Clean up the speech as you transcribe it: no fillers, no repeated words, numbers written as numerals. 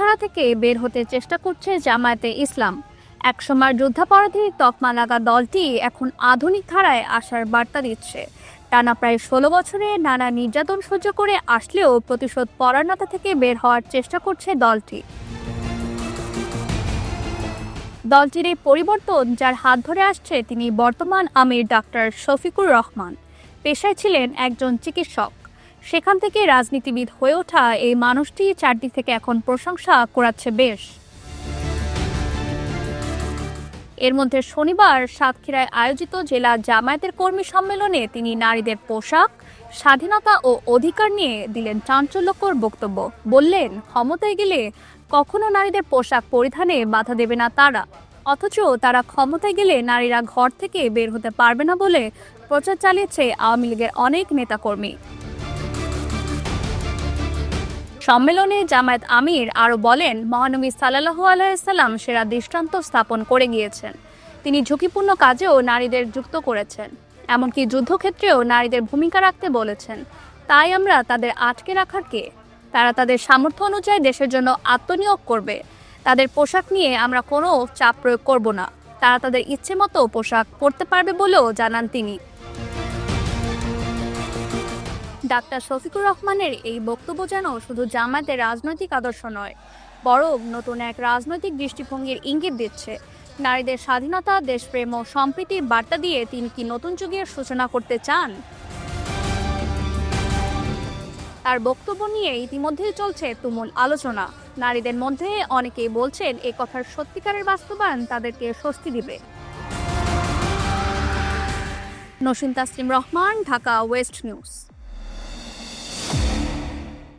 ধারা থেকে বের হতে চেষ্টা করছে জামায়াতে ইসলাম। একসময় যুদ্ধাপরাধীর তকমা লাগা দলটি এখন আধুনিক ধারায় আসার বার্তা দিচ্ছে। টানা প্রায় ১৬ বছরে নানা নির্যাতন সহ্য করে আসলেও প্রতিশোধ পরায়ণতা থেকে বের হওয়ার চেষ্টা করছে দলটি। দলটির এই পরিবর্তন যার হাত ধরে আসছে তিনি বর্তমান আমির ডাক্তার শফিকুর রহমান। পেশায় ছিলেন একজন চিকিৎসক, সেখান থেকে রাজনীতিবিদ হয়ে ওঠা এই মানুষটি চারদিক থেকে এখন প্রশংসা কুড়াচ্ছে বেশ। এর মধ্যে শনিবার সাতক্ষীরায় আয়োজিত জেলা জামায়াতের কর্মী সম্মেলনে তিনি নারীদের পোশাক, স্বাধীনতা ও অধিকার নিয়ে দিলেন চাঞ্চল্যকর বক্তব্য। বললেন, ক্ষমতায় গেলে কখনো নারীদের পোশাক পরিধানে বাধা দেবে না তারা, অথচ তারা ক্ষমতায় গেলে নারীরা ঘর থেকে বের হতে পারবে না বলে প্রচার চালিয়েছে আওয়ামী লীগের অনেক নেতাকর্মী। সম্মেলনে জামায়াত আমির আরও বলেন, মহানবী সাল্লাল্লাহু আলাইহি সাল্লাম সেরা দৃষ্টান্ত স্থাপন করে গিয়েছেন। তিনি ঝুঁকিপূর্ণ কাজেও নারীদের যুক্ত করেছেন, এমনকি যুদ্ধক্ষেত্রেও নারীদের ভূমিকা রাখতে বলেছেন। তাই আমরা তাদের আটকে রাখার কে? তারা তাদের সামর্থ্য অনুযায়ী দেশের জন্য আত্মনিয়োগ করবে। তাদের পোশাক নিয়ে আমরা কোনো চাপ প্রয়োগ করব না। তারা তাদের ইচ্ছে মতো পোশাক পরতে পারবে বলেও জানান তিনি। ডাক্তার শফিকুর রহমানের এই বক্তব্য যেন শুধু জামায়াতের রাজনৈতিক আদর্শ নয়, বরং নতুন এক রাজনৈতিক দৃষ্টিভঙ্গির ইঙ্গিত দিচ্ছে। নারীদের স্বাধীনতা, দেশপ্রেম ও সম্প্রীতির বার্তা দিয়ে তিনি কি নতুন যুগের সূচনা করতে চান? তার বক্তব্য নিয়ে ইতিমধ্যেই চলছে তুমুল আলোচনা। নারীদের মধ্যে অনেকেই বলছেন এ কথার সত্যিকারের বাস্তবায়ন তাদেরকে স্বস্তি দিবে। নসীম তাসলিম রহমান, ঢাকা ওয়েস্ট নিউজ।